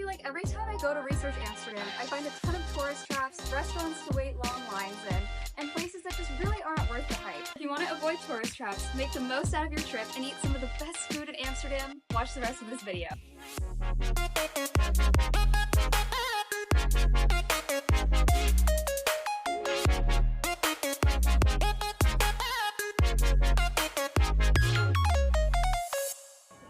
like every time I go to research Amsterdam, I find a ton of tourist traps, restaurants to wait long lines in, and places that just really aren't worth the hype. If you want to avoid tourist traps, make the most out of your trip, and eat some of the best food in Amsterdam, watch the rest of this video.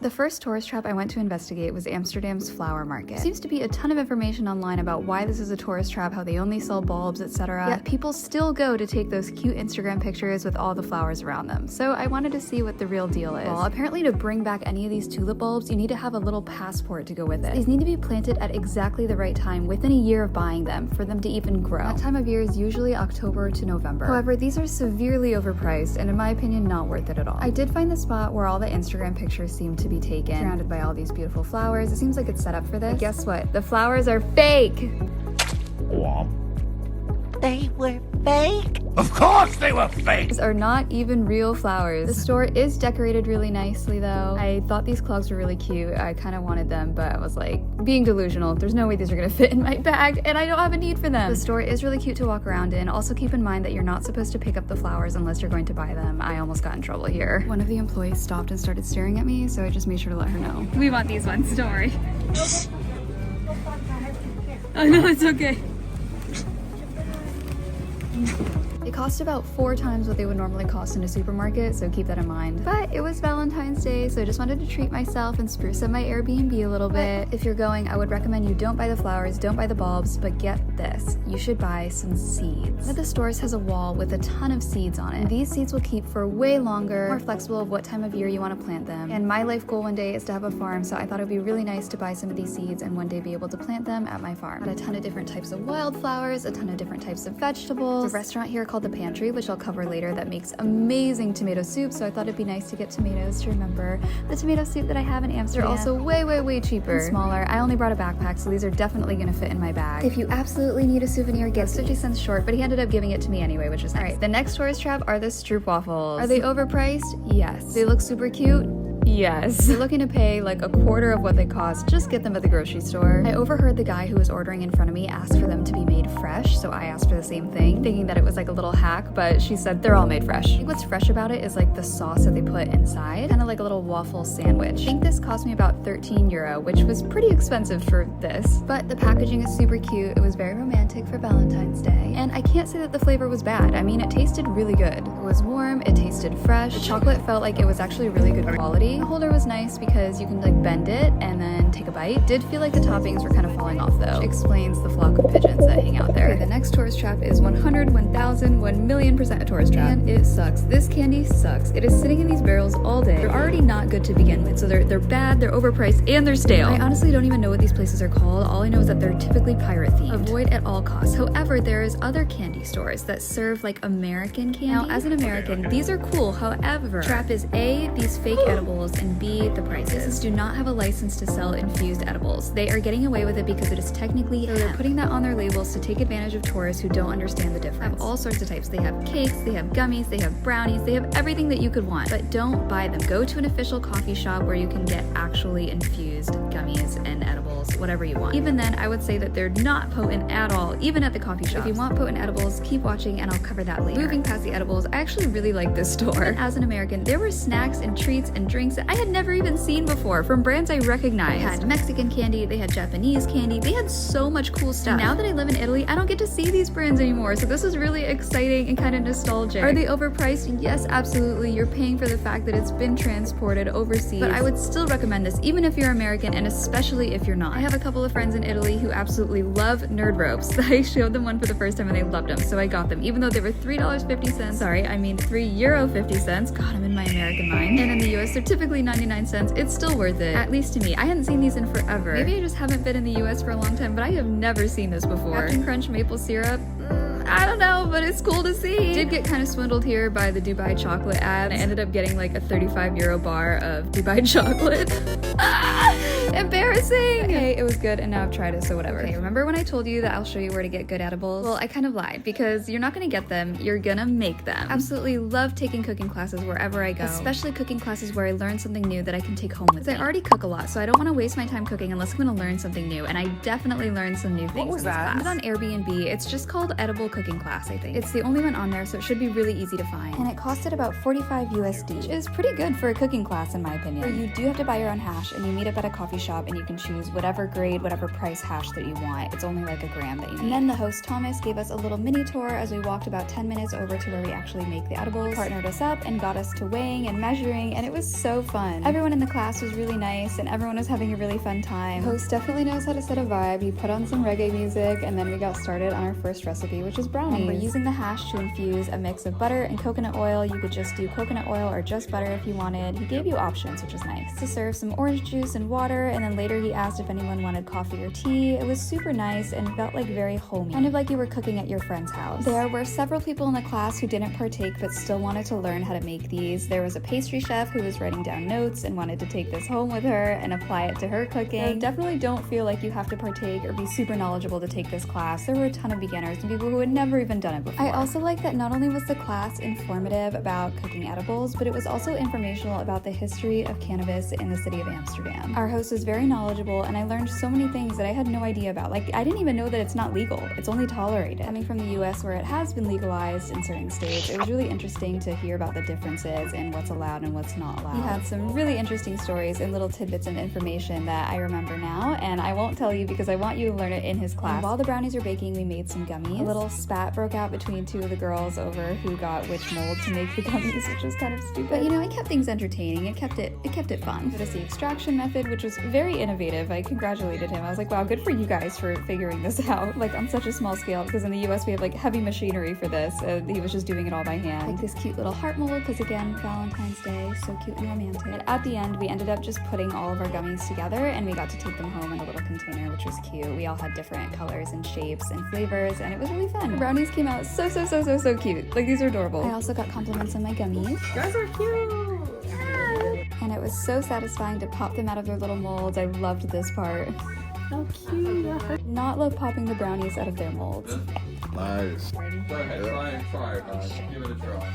The first tourist trap I went to investigate was Amsterdam's flower market. There seems to be a ton of information online about why this is a tourist trap, how they only sell bulbs, etc. Yet people still go to take those cute Instagram pictures with all the flowers around them. So I wanted to see what the real deal is. Well, apparently to bring back any of these tulip bulbs, you need to have a little passport to go with it. These need to be planted at exactly the right time within a year of buying them for them to even grow. That time of year is usually October to November. However, these are severely overpriced and in my opinion not worth it at all. I did find the spot where all the Instagram pictures seem to be taken, surrounded by all these beautiful flowers. It seems like it's set up for this. But guess what? The flowers are fake! They were fake? Of course they were fake! These are not even real flowers. The store is decorated really nicely though. I thought these clogs were really cute. I kind of wanted them, but I was like, being delusional. There's no way these are gonna fit in my bag and I don't have a need for them. The store is really cute to walk around in. Also keep in mind that you're not supposed to pick up the flowers unless you're going to buy them. I almost got in trouble here. One of the employees stopped and started staring at me, so I just made sure to let her know. We want these ones, don't worry. Oh no, it's okay. They cost about 4 times what they would normally cost in a supermarket, so keep that in mind. But it was Valentine's Day, so I just wanted to treat myself and spruce up my Airbnb a little bit. If you're going, I would recommend you don't buy the flowers, don't buy the bulbs, but get this. You should buy some seeds. One of the stores has a wall with a ton of seeds on it. And these seeds will keep for way longer, more flexible of what time of year you want to plant them. And my life goal one day is to have a farm, so I thought it would be really nice to buy some of these seeds and one day be able to plant them at my farm. Got a ton of different types of wildflowers, a ton of different types of vegetables. There's a restaurant here called the Pantry, which I'll cover later, that makes amazing tomato soup, so I thought it'd be nice to get tomatoes to remember the tomato soup that I have in Amsterdam. They're also way cheaper and smaller. I only brought a backpack, so these are definitely gonna fit in my bag. If you absolutely need a souvenir, get 50 cents short, but he ended up giving it to me anyway, which is nice. Alright, the next tourist trap are the Stroopwafels. Are they overpriced? Yes. They look super cute? Yes. If you're looking to pay like a quarter of what they cost, just get them at the grocery store. I overheard the guy who was ordering in front of me ask for them to be made fresh, so I asked for the same thing, thinking that it was like a little hack, but she said they're all made fresh. I think what's fresh about it is like the sauce that they put inside, kind of like a little waffle sandwich. I think this cost me about 13 euro, which was pretty expensive for this, but the packaging is super cute. It was very romantic for Valentine's Day, and I can't say that the flavor was bad. I mean, it tasted really good. It was warm, it tasted fresh. The chocolate felt like it was actually really good quality. The holder was nice because you can like bend it and then take a bite. Did feel like the toppings were kind of falling off though, which explains the flock of pigeons that hang out there. Okay, the next tourist trap is 100, 1000, 1,000,000% a tourist trap. And it sucks. This candy sucks. It is sitting in these barrels all day. They're already not good to begin with, so they're bad, they're overpriced, and they're stale. I honestly don't even know what these places are called. All I know is that they're typically pirate themed. Avoid at all costs. However, there is other candy stores that serve like American candy. Now, as an American, these are cool. However, trap is A, these fake edibles, and B, the prices. Businesses do not have a license to sell infused edibles. They are getting away with it because it is technically hemp. So they're putting that on their labels to take advantage of tourists who don't understand the difference. They have all sorts of types. They have cakes, they have gummies, they have brownies, they have everything that you could want. But don't buy them. Go to an official coffee shop where you can get actually infused gummies and edibles, whatever you want. Even then, I would say that they're not potent at all, even at the coffee shop. If you want potent edibles, keep watching and I'll cover that later. Moving past the edibles, I actually really like this store. And as an American, there were snacks and treats and drinks that I had never even seen before from brands I recognized. They had Mexican candy, they had Japanese candy, they had so much cool stuff. And now that I live in Italy, I don't get to see these brands anymore, so this is really exciting and kind of nostalgic. Are they overpriced? Yes, absolutely. You're paying for the fact that it's been transported overseas, but I would still recommend this even if you're American and especially if you're not. I have a couple of friends in Italy who absolutely love nerd ropes. I showed them one for the first time and they loved them, so I got them, even though they were $3.50. Sorry, I mean €3.50. God, I'm in my American mind. And in the US, they're typically 99 cents. It's still worth it, at least to me. I hadn't seen these in forever. Maybe I just haven't been in the US for a long time, but I have never seen this before. Captain Crunch maple syrup. I don't know, but it's cool to see. Did get kind of swindled here by the Dubai chocolate ad. I ended up getting like a €35 bar of Dubai chocolate. Embarrassing! Okay, it was good and now I've tried it, so whatever. Okay, remember when I told you that I'll show you where to get good edibles? Well, I kind of lied because you're not gonna get them, you're gonna make them. Absolutely love taking cooking classes wherever I go, especially cooking classes where I learn something new that I can take home with me. I already cook a lot, so I don't want to waste my time cooking unless I'm gonna learn something new, and I definitely learned some new things. What was that? It's on Airbnb. It's just called Edible Cooking Class, I think. It's the only one on there, so it should be really easy to find. And it costed about 45 USD, which is pretty good for a cooking class in my opinion. Where you do have to buy your own hash, and you meet up at a coffee shop, and you can choose whatever grade, whatever price hash that you want. It's only like a gram that you need. And then the host Thomas gave us a little mini tour as we walked about 10 minutes over to where we actually make the edibles. Partnered us up and got us to weighing and measuring, and it was so fun. Everyone in the class was really nice, and everyone was having a really fun time. The host definitely knows how to set a vibe. He put on some reggae music, and then we got started on our first recipe, which is brownies. And we're using the hash to infuse a mix of butter and coconut oil. You could just do coconut oil or just butter if you wanted. He gave you options, which is nice. To serve some orange juice and water, and then later he asked if anyone wanted coffee or tea. It was super nice and felt like very homey, kind of like you were cooking at your friend's house. There were several people in the class who didn't partake but still wanted to learn how to make these. There was a pastry chef who was writing down notes and wanted to take this home with her and apply it to her cooking. So definitely don't feel like you have to partake or be super knowledgeable to take this class. There were a ton of beginners and people who had never even done it before. I also like that not only was the class informative about cooking edibles, but it was also informational about the history of cannabis in the city of Amsterdam. Our host was very knowledgeable, and I learned so many things that I had no idea about. Like, I didn't even know that it's not legal. It's only tolerated. Coming from the US where it has been legalized in certain states, it was really interesting to hear about the differences in what's allowed and what's not allowed. He had some really interesting stories and little tidbits of information that I remember now, and I won't tell you because I want you to learn it in his class. And while the brownies were baking, we made some gummies. A little spat broke out between two of the girls over who got which mold to make the gummies, which was kind of stupid. But you know, it kept things entertaining. It kept it fun. It was the extraction method, which was very innovative. I congratulated him. I was like, wow, good for you guys for figuring this out, like on such a small scale, because in the US we have like heavy machinery for this. He was just doing it all by hand. Like this cute little heart mold, because again, Valentine's Day, so cute and romantic. And at the end, we ended up just putting all of our gummies together, and we got to take them home in a little container, which was cute. We all had different colors and shapes and flavors, and it was really fun. The brownies came out so cute. Like, these are adorable. I also got compliments on my gummies. You guys are cute! Yeah. And it was so satisfying to pop them out of their little molds. I loved this part. How cute. Not love popping the brownies out of their molds. Nice. Go ahead, try, guys. Give it a try.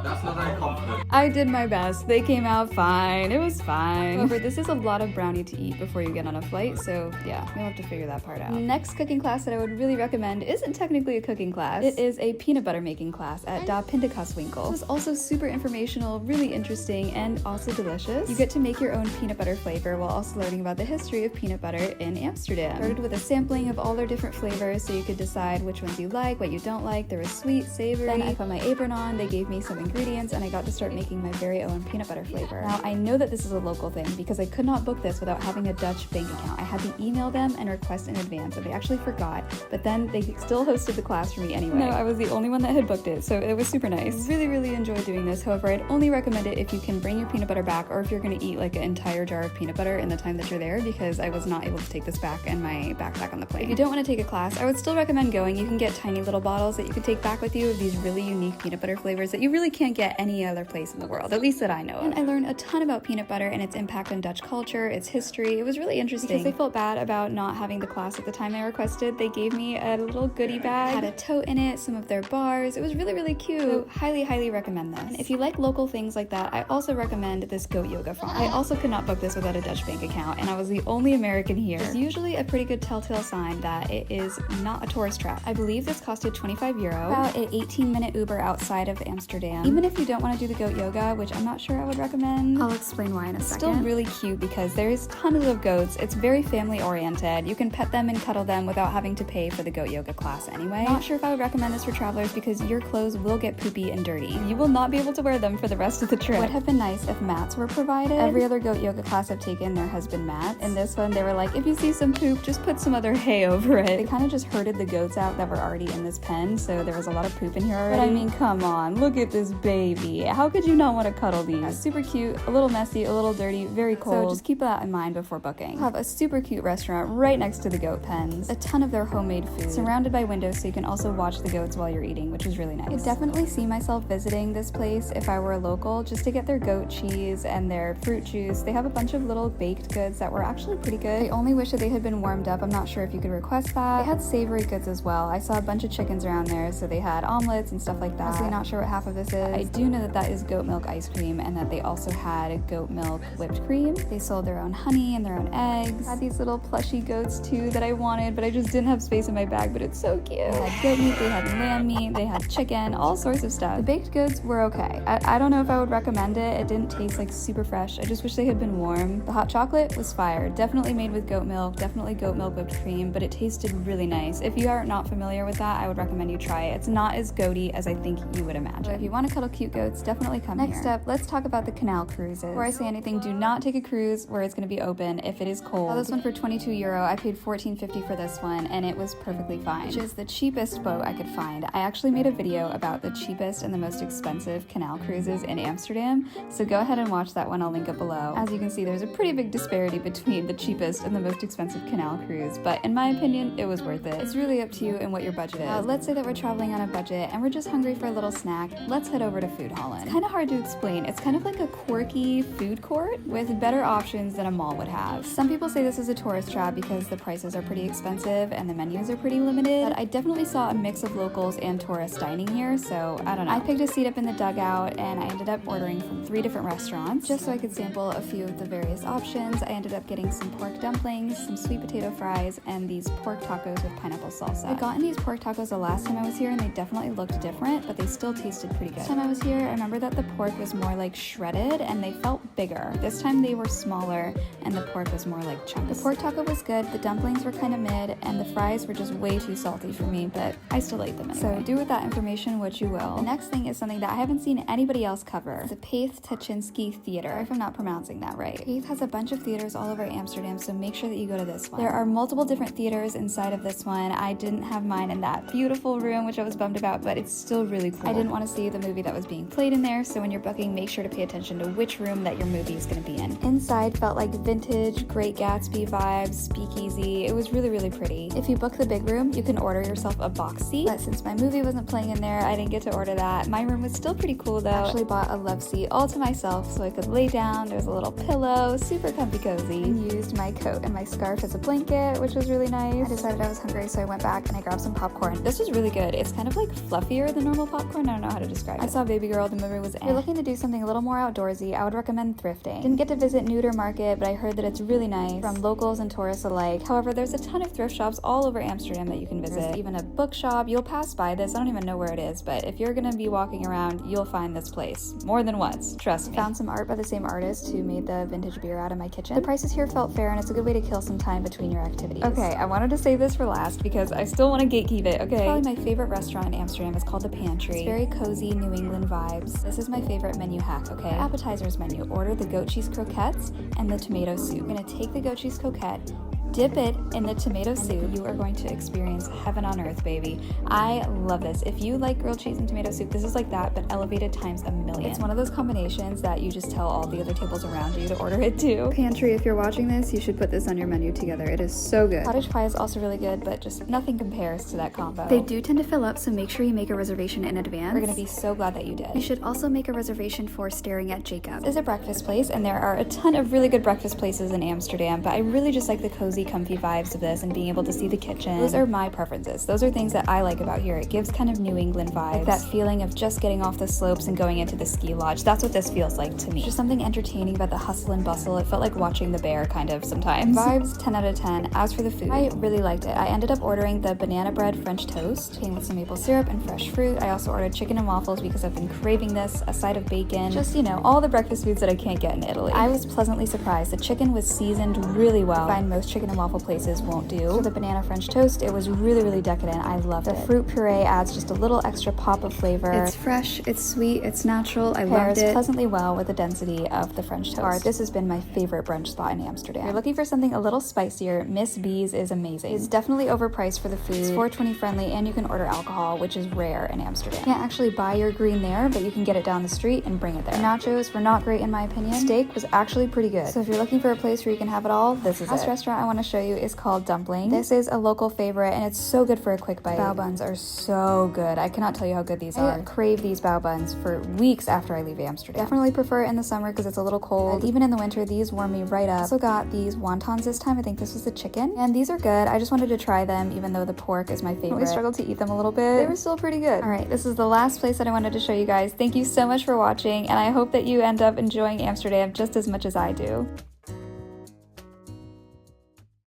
That's not very confident. I did my best. They came out fine. It was fine. However, this is a lot of brownie to eat before you get on a flight, so yeah, you'll have to figure that part out. Next cooking class that I would really recommend isn't technically a cooking class. It is a peanut butter making class at Da Pindakaaswinkel. It was also super informational, really interesting, and also delicious. You get to make your own peanut butter flavor while also learning about the history of peanut butter in Amsterdam. Started with a sampling of all their different flavors so you could decide which ones you like, what you don't like. There was sweet, savory. Then I put my apron on, they gave me some ingredients, and I got to start making my very own peanut butter flavor. Now, I know that this is a local thing because I could not book this without having a Dutch bank account. I had to email them and request in advance, and they actually forgot, but then they still hosted the class for me anyway. No, I was the only one that had booked it, so it was super nice. Really enjoyed doing this. However, I'd only recommend it if you can bring your peanut butter back, or if you're going to eat like an entire jar of peanut butter in the time that you're there, because I was not able to take this back in my backpack on the plane. If you don't want to take a class, I would still recommend going. You can get tiny little bottles that you can take back with you of these really unique peanut butter flavors that you really can't get any other place in the world, at least that I know of. And I learned a ton about peanut butter and its impact on Dutch culture, its history. It was really interesting. Because they felt bad about not having the class at the time I requested, they gave me a little goodie bag, had a tote in it, some of their bars. It was really cute. So highly recommend this. And if you like local things like that, I also recommend this goat yoga farm. I also could not book this without a Dutch bank account, and I was the only American here. It's usually a pretty good telltale sign that it is not a tourist trap. I believe this costed €25, about an 18-minute Uber outside of Amsterdam. Even if you don't want to do the goat yoga, which I'm not sure I would recommend, I'll explain why in a second. Still really cute because there's tons of goats. It's very family oriented. You can pet them and cuddle them without having to pay for the goat yoga class anyway. Not sure if I would recommend this for travelers because your clothes will get poopy and dirty. You will not be able to wear them for the rest of the trip. It would have been nice if mats were provided. Every other goat yoga class I've taken, there has been mats. In this one, they were like, if you see some poop, just put some other hay over it. They kind of just just herded the goats out that were already in this pen, so there was a lot of poop in here already. But I mean, come on, look at this baby. How could you not want to cuddle these? Super cute, a little messy, a little dirty, very cold. So just keep that in mind before booking. Have a super cute restaurant right next to the goat pens. A ton of their homemade food, surrounded by windows so you can also watch the goats while you're eating, which is really nice. I could definitely see myself visiting this place if I were a local, just to get their goat cheese and their fruit juice. They have a bunch of little baked goods that were actually pretty good. I only wish that they had been warmed up. I'm not sure if you could request that. They had savory goods as well. I saw a bunch of chickens around there, so they had omelets and stuff like that. Honestly, not sure what half of this is. I do know that that is goat milk ice cream and that they also had goat milk whipped cream. They sold their own honey and their own eggs. Had these little plushy goats too that I wanted, but I just didn't have space in my bag, but it's so cute. They had goat meat, they had lamb meat, they had chicken, all sorts of stuff. The baked goods were okay. I don't know if I would recommend it. It didn't taste like super fresh. I just wish they had been warm. The hot chocolate was fire. Definitely made with goat milk, definitely goat milk whipped cream, but it tasted really nice. If you are not familiar with that, I would recommend you try it. It's not as goaty as I think you would imagine. But if you want to cuddle cute goats, definitely come here. Next up, let's talk about the Canal cruises. Before I say anything, do not take a cruise where it's going to be open if it is cold. I saw this one for €22. I paid $14.50 for this one, and it was perfectly fine, which is the cheapest boat I could find. I actually made a video about the cheapest and the most expensive Canal cruises in Amsterdam, so go ahead and watch that one. I'll link it below. As you can see, there's a pretty big disparity between the cheapest and the most expensive Canal cruise, but in my opinion, it was worth it. It's really up to you and what your budget is. Let's say that we're traveling on a budget and we're just hungry for a little snack. Let's head over to Foodhallen. It's kind of hard to explain. It's kind of like a quirky food court with better options than a mall would have. Some people say this is a tourist trap because the prices are pretty expensive and the menus are pretty limited, but I definitely saw a mix of locals and tourists dining here, so I don't know. I picked a seat up in the dugout and I ended up ordering from 3 different restaurants just so I could sample a few of the various options. I ended up getting some pork dumplings, some sweet potato fries, and these pork tacos with pineapple salsa. I'd gotten these pork tacos the last time I was here and they definitely looked different, but they still tasted pretty good. This time I was here, I remember that the pork was more like shredded and they felt bigger. This time they were smaller and the pork was more like chunks. The pork taco was good, the dumplings were kind of mid, and the fries were just way too salty for me, but I still ate them anyway. So do with that information what you will. The next thing is something that I haven't seen anybody else cover. The Paith Tuchinski Theater, if I'm not pronouncing that right. Paith has a bunch of theaters all over Amsterdam, so make sure that you go to this one. There are multiple different theaters inside of this one. I didn't have mine in that beautiful room, which I was bummed about, but it's still really cool. I didn't want to see the movie that was being played in there, so when you're booking, make sure to pay attention to which room that your movie is going to be in. Inside felt like vintage, Great Gatsby vibes, speakeasy. It was really, really pretty. If you book the big room, you can order yourself a box seat, but since my movie wasn't playing in there, I didn't get to order that. My room was still pretty cool though. I actually bought a love seat all to myself so I could lay down. There was a little pillow, super comfy cozy, and used my coat and my scarf as a blanket, which was really nice. I decided I was hungry, so I went back and I grabbed some popcorn. This was really good. It's kind of like fluffier than normal popcorn. I don't know how to describe it. I saw Baby Girl, the movie was If you're looking to do something a little more outdoorsy, I would recommend thrifting. Didn't get to visit Neuter Market, but I heard that it's really nice from locals and tourists alike. However, there's a ton of thrift shops all over Amsterdam that you can visit. There's even a bookshop. You'll pass by this. I don't even know where it is, but if you're gonna be walking around, you'll find this place more than once. Trust me. Found some art by the same artist who made the vintage beer out of my kitchen. The prices here felt fair, and it's a good way to kill some time between your activities. Okay, I wanted to save this for last because I still want to gatekeep it, okay? Probably my favorite restaurant in Amsterdam is called the Pantry. It's very cozy New England vibes. This is my favorite menu hack, okay? The appetizers menu. Order the goat cheese croquettes and the tomato soup. You're gonna take the goat cheese croquette, dip it in the tomato soup. You are going to experience heaven on earth, baby. I love this. If you like grilled cheese and tomato soup, this is like that, but elevated times a million. It's one of those combinations that you just tell all the other tables around you to order it too. Pantry, if you're watching this, you should put this on your menu together. It is so good. Cottage pie is also really good, but just nothing compares to that combo. They do tend to fill up, so make sure you make a reservation in advance. We're gonna be so glad that you did. You should also make a reservation for Staring at Jacob. This is a breakfast place, and there are a ton of really good breakfast places in Amsterdam, but I really just like the cozy, comfy vibes of this and being able to see the kitchen. Those are my preferences. Those are things that I like about here. It gives kind of New England vibes. Like that feeling of just getting off the slopes and going into the ski lodge. That's what this feels like to me. Just something entertaining about the hustle and bustle. It felt like watching The Bear kind of sometimes. Vibes, 10 out of 10. As for the food, I really liked it. I ended up ordering the banana bread French toast, came with some maple syrup and fresh fruit. I also ordered chicken and waffles because I've been craving this, a side of bacon. Just, you know, all the breakfast foods that I can't get in Italy. I was pleasantly surprised. The chicken was seasoned really well. I find most chicken and waffle places won't do. For the banana French toast, it was really decadent. I loved it. The fruit puree adds just a little extra pop of flavor. It's fresh, it's sweet, it's natural. I loved it. Pleasantly well with the density of the French toast. This has been my favorite brunch spot in Amsterdam. If you're looking for something a little spicier, Miss B's is amazing. It's definitely overpriced for the food. It's 420 friendly, and you can order alcohol, which is rare in Amsterdam. You can't actually buy your green there, but you can get it down the street and bring it there. The nachos were not great in my opinion. Steak was actually pretty good. So if you're looking for a place where you can have it all, this is it. The last restaurant I want to show you is called Dumpling. This is a local favorite, and it's so good for a quick bite. Bao buns are so good. I cannot tell you how good these are. I crave these bao buns for weeks after I leave Amsterdam. Definitely prefer it in the summer because it's a little cold. And even in the winter, these warm me right up. Also got these wontons this time. I think this was the chicken, and these are good. I just wanted to try them, even though the pork is my favorite. I struggled to eat them a little bit. They were still pretty good. All right, this is the last place that I wanted to show you guys. Thank you so much for watching, and I hope that you end up enjoying Amsterdam just as much as I do.